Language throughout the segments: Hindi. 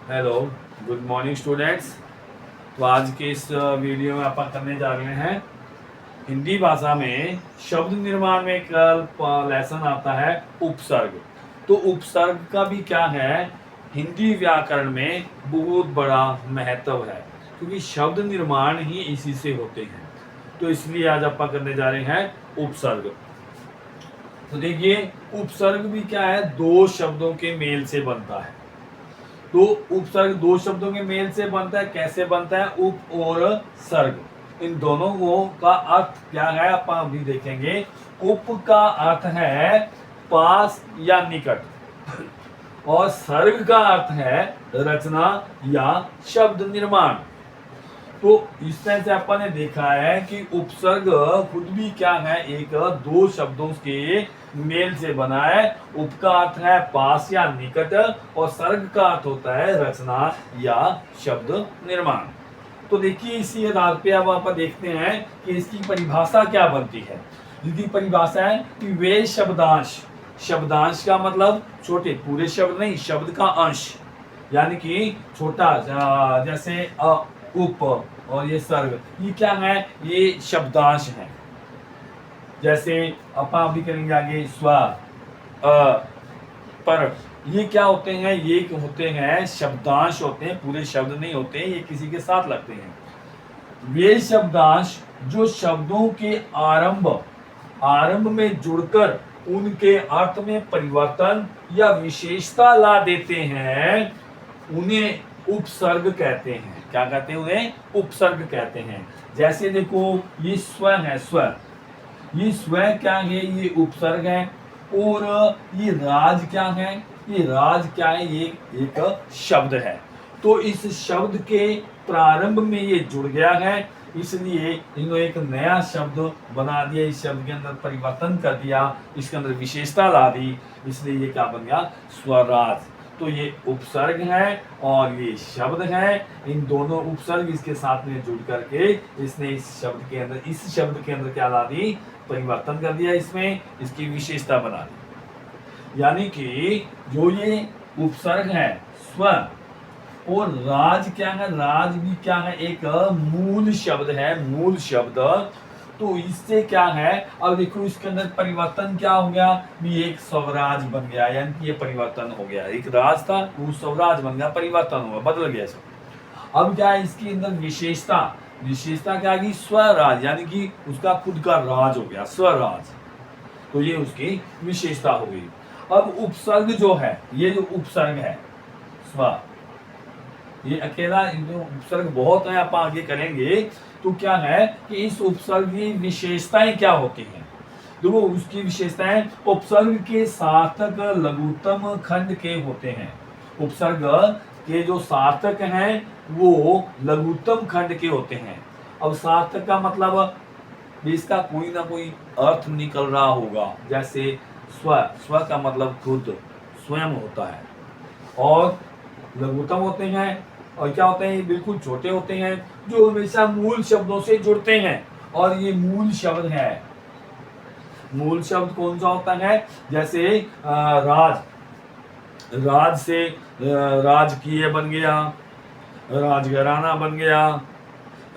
Hello, good morning students. तो आज के इस वीडियो में अपन करने जा रहे हैं हिंदी भाषा में शब्द निर्माण में एक लेसन आता है उपसर्ग। तो उपसर्ग का भी क्या है, हिंदी व्याकरण में बहुत बड़ा महत्व है, क्योंकि शब्द निर्माण ही इसी से होते हैं। तो इसलिए आज अपन करने जा रहे हैं उपसर्ग। तो देखिए, उपसर्ग भी क्या है, दो शब्दों के मेल से बनता है। तो उपसर्ग दो शब्दों के मेल से बनता है। कैसे बनता है? उप और सर्ग, इन दोनों को का अर्थ क्या है अपन अभी देखेंगे। उप का अर्थ है पास या निकट, और सर्ग का अर्थ है रचना या शब्द निर्माण। तो इस तरह से अपन ने देखा है कि उपसर्ग खुद भी क्या है, एक दो शब्दों के मेल से बना है। उप का अर्थ है पास या निकट, और सर्ग का अर्थ होता है रचना या शब्द निर्माण। तो देखिए, इसी आधार पे अब आप देखते हैं कि इसकी परिभाषा क्या बनती है। इसकी परिभाषा है कि वे शब्दांश, शब्दांश का मतलब छोटे, पूरे शब्द नहीं, शब्द का अंश, यानी कि छोटा, जैसे उप और ये सर्ग, ये क्या है, ये शब्दांश है। जैसे अपन अभी करेंगे आगे स्व, पर, ये क्या होते हैं, ये होते हैं शब्दांश होते हैं, पूरे शब्द नहीं होते, ये किसी के साथ लगते हैं। वे शब्दांश जो शब्दों के आरंभ में जुड़कर उनके अर्थ में परिवर्तन या विशेषता ला देते हैं, उन्हें उपसर्ग कहते हैं। क्या कहते हैं? उन्हें उपसर्ग कहते हैं। जैसे देखो, ये स्व है, स्व, ये स्व क्या है, ये उपसर्ग है। और ये राज क्या है, ये राज क्या है, ये एक शब्द है। तो इस शब्द के प्रारंभ में ये जुड़ गया है, इसलिए इन्होंने एक नया शब्द बना दिया, इस शब्द के अंदर परिवर्तन कर दिया, इसके अंदर विशेषता ला दी, इसलिए ये क्या बन गया, स्वराज। तो ये उपसर्ग है और ये शब्द है। इन दोनों उपसर्ग इसके साथ में जुड़ करके इसने इस शब्द के अंदर क्या ला दी, परिवर्तन कर दिया, इसमें इसकी विशेषता बना दी। यानी कि जो ये उपसर्ग है स्व, और राज क्या है, राज भी क्या है, एक मूल शब्द है, मूल शब्द। तो इससे क्या है, अब देखो इसके अंदर परिवर्तन क्या हो गया, भी एक स्वराज बन गया, यानी कि ये परिवर्तन हो गया। एक राज था, वो स्वराज बन गया, परिवर्तन हुआ, बदल गया सब। अब क्या है इसके अंदर विशेषता, विशेषता क्या है, स्वराज, यानी कि उसका खुद का राज हो गया, स्वराज। तो ये उसकी विशेषता हो गई। अब उपसर्ग जो है, ये जो उपसर्ग है स्व, ये अकेला, उपसर्ग बहुत है, आप आगे करेंगे। तो क्या है कि इस उपसर्ग की विशेषताएं क्या होती हैं। देखो, उसकी विशेषताएं उपसर्ग के सार्थक लघुत्तम खंड के होते हैं। उपसर्ग के जो सार्थक हैं वो लघुत्तम खंड के होते हैं। अब सार्थक का मतलब इसका कोई ना कोई अर्थ निकल रहा होगा। जैसे स्व, स्व का मतलब खुद, स्वयं होता है। और लघुत्तम होते हैं, और क्या होते हैं, बिल्कुल छोटे होते हैं, जो हमेशा मूल शब्दों से जुड़ते हैं। और ये मूल शब्द है। मूल शब्द कौन सा होता है? जैसे राज, राज से राजकीय बन गया, राजघराना बन गया,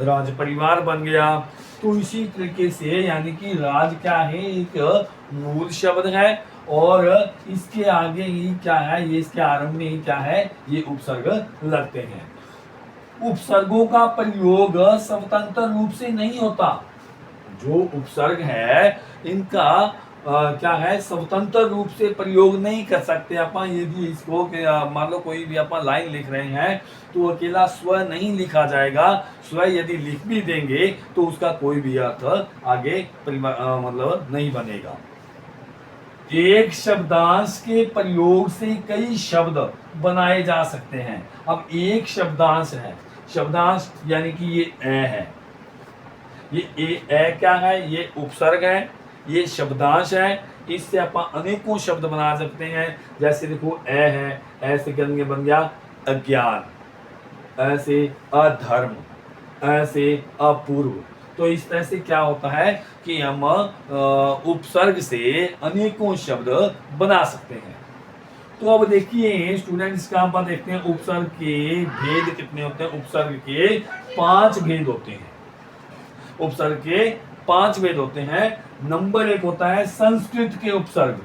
राज परिवार बन गया। तो इसी तरीके से, यानी कि राज क्या है, एक मूल शब्द है, और इसके आगे ही क्या है, ये इसके आरंभ में ही क्या है, ये उपसर्ग लगते हैं। उपसर्गों का प्रयोग स्वतंत्र रूप से नहीं होता। जो उपसर्ग है इनका क्या है, स्वतंत्र रूप से प्रयोग नहीं कर सकते अपन। यदि इसको मान लो कोई भी अपन लाइन लिख रहे हैं तो अकेला स्व नहीं लिखा जाएगा। स्व यदि लिख भी देंगे तो उसका कोई भी अर्थ आगे मतलब नहीं बनेगा। एक शब्दांश के प्रयोग से कई शब्द बनाए जा सकते हैं। अब एक शब्दांश है, शब्दांश यानी कि ये है, ये क्या है, ये उपसर्ग है, ये शब्दांश है। इससे अपन अनेकों शब्द बना सकते हैं। जैसे देखो, है, ऐसे बन गया अज्ञान, ऐसे अधर्म, ऐसे अपूर्व। तो इस तरह से क्या होता है कि हम उपसर्ग से अनेकों शब्द बना सकते हैं। तो अब देखिए स्टूडेंट्स का पर देखते हैं उपसर्ग के भेद कितने होते हैं। उपसर्ग के 5 भेद होते हैं। उपसर्ग के 5 भेद होते हैं। नंबर 1 होता है संस्कृत के उपसर्ग।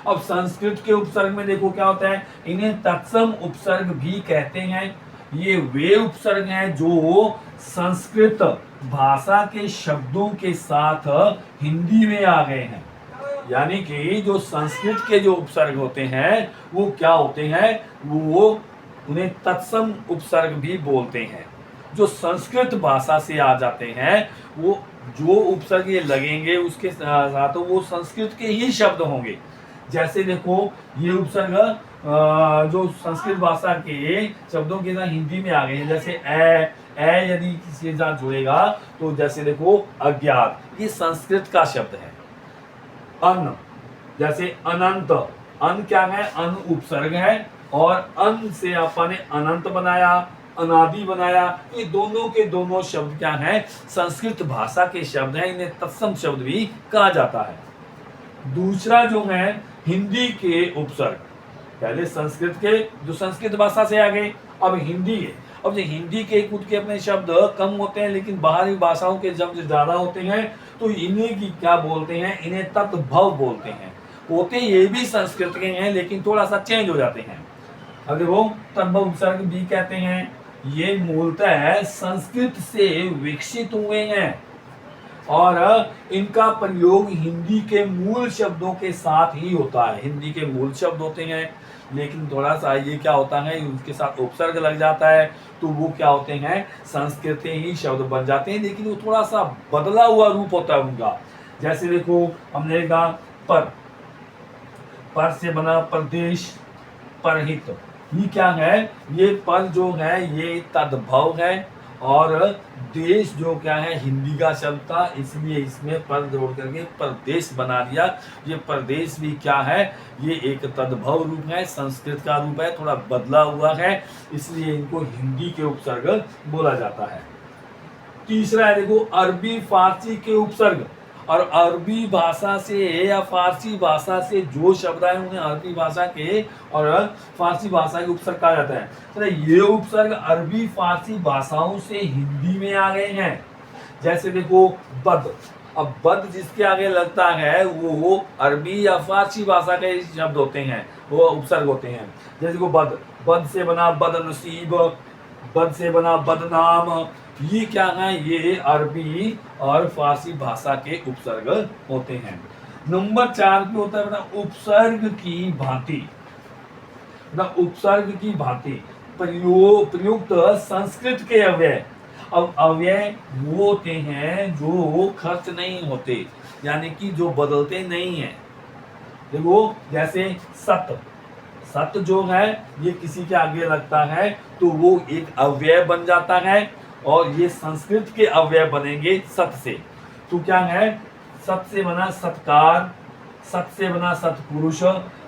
अब संस्कृत के उपसर्ग में देखो क्या होता है, इन्हें तत्सम उपसर्ग भी कहते हैं। ये वे उपसर्ग हैं जो संस्कृत भाषा के शब्दों के साथ हिंदी में आ गए हैं। यानी कि जो संस्कृत के जो उपसर्ग होते हैं वो क्या होते हैं, वो उन्हें तत्सम उपसर्ग भी बोलते हैं। जो संस्कृत भाषा से आ जाते हैं, वो जो उपसर्ग ये लगेंगे उसके साथ वो संस्कृत के ही शब्द होंगे। जैसे देखो ये उपसर्ग जो संस्कृत भाषा के शब्दों के साथ हिंदी में आ गए हैं। जैसे ए यदि किसी के साथ जुड़ेगा तो जैसे देखो अज्ञात, ये संस्कृत का शब्द है। अन, जैसे अनंत, अन क्या है, अन उपसर्ग है और अन से अपन ने अनंत बनाया, अनादि बनाया। ये दोनों के दोनों शब्द क्या हैं, संस्कृत भाषा के शब्द हैं। इन्हें तत्सम शब्द भी कहा जाता है। दूसरा जो है हिंदी के उपसर्ग। पहले संस्कृत के जो संस्कृत भाषा से आ गए, अब हिंदी है। अब जो हिंदी के खुद के अपने शब्द कम होते हैं लेकिन बाहरी भाषाओं के शब्द ज्यादा होते हैं, तो इन्हें की क्या बोलते हैं, इन्हें तद्भव बोलते हैं। होते ये भी संस्कृत के हैं लेकिन थोड़ा सा चेंज हो जाते हैं। अब देखो तद्भव उपसर्ग भी कहते हैं। ये मूलतः संस्कृत से विकसित हुए हैं और इनका प्रयोग हिंदी के मूल शब्दों के साथ ही होता है। हिंदी के मूल शब्द होते हैं लेकिन थोड़ा सा ये क्या होता है, उनके साथ उपसर्ग लग जाता है तो वो क्या होते हैं, संस्कृत ही शब्द बन जाते हैं, लेकिन वो थोड़ा सा बदला हुआ रूप होता है उनका। जैसे देखो हमने कहा पर से बना प्रदेश, परहित, ये क्या है, ये पर जो है ये तद्भव है और देश जो क्या है हिंदी का शब्द था, इसलिए इसमें पर जोड़ करके प्रदेश बना दिया। ये प्रदेश भी क्या है, ये एक तद्भव रूप है, संस्कृत का रूप है, थोड़ा बदला हुआ है, इसलिए इनको हिंदी के उपसर्ग बोला जाता है। तीसरा है देखो अरबी फारसी के उपसर्ग। और अरबी भाषा से या फारसी भाषा से जो शब्द आए उन्हें अरबी भाषा के और फारसी भाषा के उपसर्ग कहा जाता है। तो ये उपसर्ग अरबी फारसी भाषाओं से हिंदी में आ गए हैं। जैसे देखो बद, अब बद जिसके आगे लगता है वो अरबी या फारसी भाषा के शब्द होते हैं, वो उपसर्ग होते हैं। जैसे को बद, बद से बना बदनसीब, बद से बना बदनाम, ये क्या है, ये अरबी और फारसी भाषा के उपसर्ग होते हैं। नंबर 4 पे होता है उपसर्ग की भांति। उपसर्ग की भांति प्रयुक्त संस्कृत के अव्यय। अब अव्यय वो होते हैं जो खर्च नहीं होते, यानी कि जो बदलते नहीं है। देखो जैसे सत, सत जो है ये किसी के आगे लगता है तो वो एक अव्यय बन जाता है और ये संस्कृत के अव्यय बनेंगे सत से। तो क्या है, सत से बना सत्कार, सत से बना सत्पुरुष,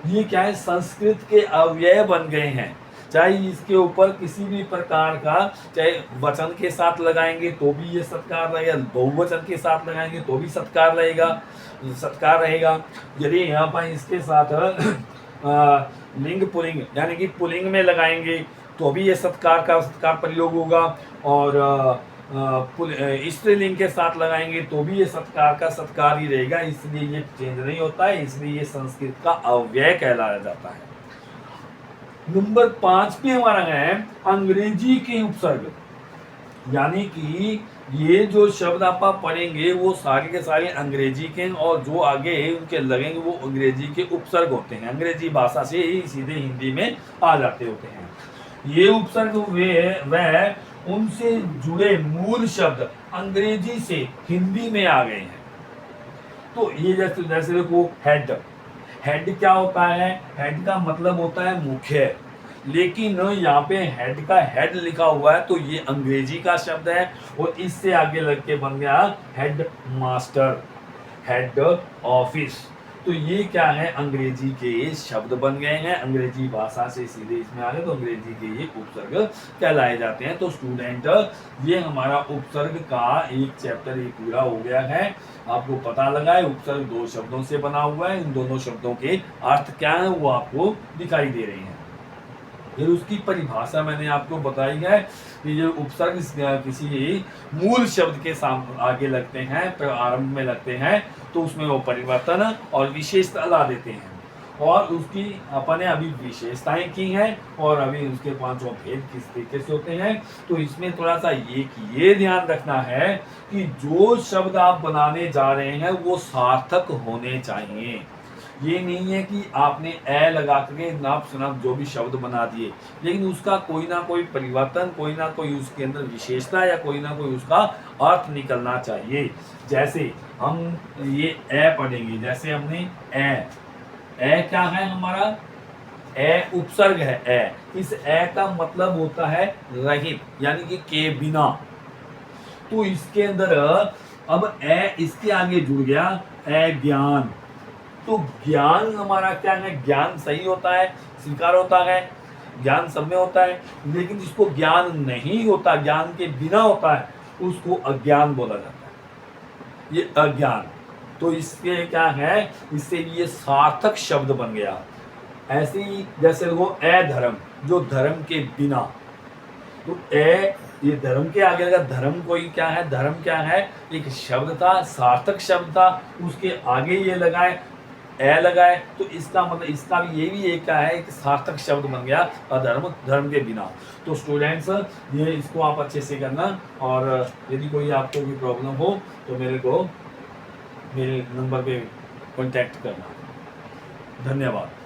ये क्या है संस्कृत के अव्यय बन गए हैं। चाहे इसके ऊपर किसी भी प्रकार का, चाहे वचन के साथ लगाएंगे तो भी ये सत्कार रहेगा, बहुवचन के साथ लगाएंगे तो भी सत्कार रहेगा। यदि यहाँ पर इसके साथ लिंग पुलिंग यानी कि पुलिंग में लगाएंगे तो भी ये सत्कार का सत्कार प्रयोग होगा, और स्त्रीलिंग के साथ लगाएंगे तो भी ये सत्कार का सत्कार ही रहेगा। इसलिए ये चेंज नहीं होता है, इसलिए ये संस्कृत का अव्यय कहलाया जाता है। नंबर 5 पे हमारा है अंग्रेजी के उपसर्ग। यानी कि ये जो शब्द आप पढ़ेंगे वो सारे के सारे अंग्रेजी के, और जो आगे उनके लगेंगे वो अंग्रेजी के उपसर्ग होते हैं। अंग्रेजी भाषा से ही सीधे हिंदी में आ जाते होते हैं। ये उपसर्ग वह उनसे जुड़े मूल शब्द अंग्रेजी से हिंदी में आ गए हैं। तो ये जैसे देखो हेड, हेड क्या होता है, हेड का मतलब होता है मुख्य, लेकिन यहाँ पे हेड का हेड लिखा हुआ है तो ये अंग्रेजी का शब्द है और इससे आगे लग के बन गया हेड मास्टर, हेड ऑफिस। तो ये क्या है, अंग्रेजी के शब्द बन गए हैं, अंग्रेजी भाषा से सीधे इसमें आ गए, तो अंग्रेजी के ये उपसर्ग कहलाए जाते हैं। तो स्टूडेंट, ये हमारा उपसर्ग का एक चैप्टर ये पूरा हो गया है। आपको पता लगा है उपसर्ग दो शब्दों से बना हुआ है, इन दोनों शब्दों के अर्थ क्या है वो आपको दिखाई दे रहे हैं। फिर उसकी परिभाषा मैंने आपको बताई है कि जो उपसर्ग किसी मूल शब्द के सामने आगे लगते हैं, प्रारंभ में लगते हैं, तो उसमें वो परिवर्तन और विशेषता ला देते हैं। और उसकी अपने अभी विशेषताएं की हैं और अभी उसके पांचों भेद किस तरीके से होते हैं। तो इसमें थोड़ा सा ये ध्यान रखना है कि जो शब्द आप बनाने जा रहे हैं वो सार्थक होने चाहिए। ये नहीं है कि आपने ए लगा करके नाप शनाप जो भी शब्द बना दिए, लेकिन उसका कोई ना कोई परिवर्तन, कोई ना कोई उसके अंदर विशेषता या कोई ना कोई उसका अर्थ निकलना चाहिए। जैसे हम ये ए पढ़ेंगे, जैसे हमने ए क्या है हमारा, ए उपसर्ग है। ए, इस ए का मतलब होता है रहित, यानी कि के बिना। तो इसके अंदर अब ए इसके आगे जुड़ गया ए ज्ञान। तो ज्ञान हमारा क्या है, ज्ञान सही होता है, स्वीकार होता है, ज्ञान सब में होता है, लेकिन जिसको ज्ञान नहीं होता, ज्ञान के बिना होता है, उसको अज्ञान बोला जाता है, ये अज्ञान। तो इसके क्या है, इससे ये सार्थक शब्द बन गया। ऐसे ही जैसे वो अधर्म, जो धर्म के बिना, तो ये धर्म के आगे लगा, धर्म कोई क्या है, धर्म क्या है, एक शब्द था, सार्थक शब्द था, उसके आगे ये लगाए ए लगाए, तो इसका मतलब इसका भी ये भी एक क्या है, एक सार्थक शब्द बन गया अधर्म, धर्म के बिना। तो स्टूडेंट्स, ये इसको आप अच्छे से करना, और यदि कोई आपको भी प्रॉब्लम हो तो मेरे नंबर पे कांटेक्ट करना। धन्यवाद।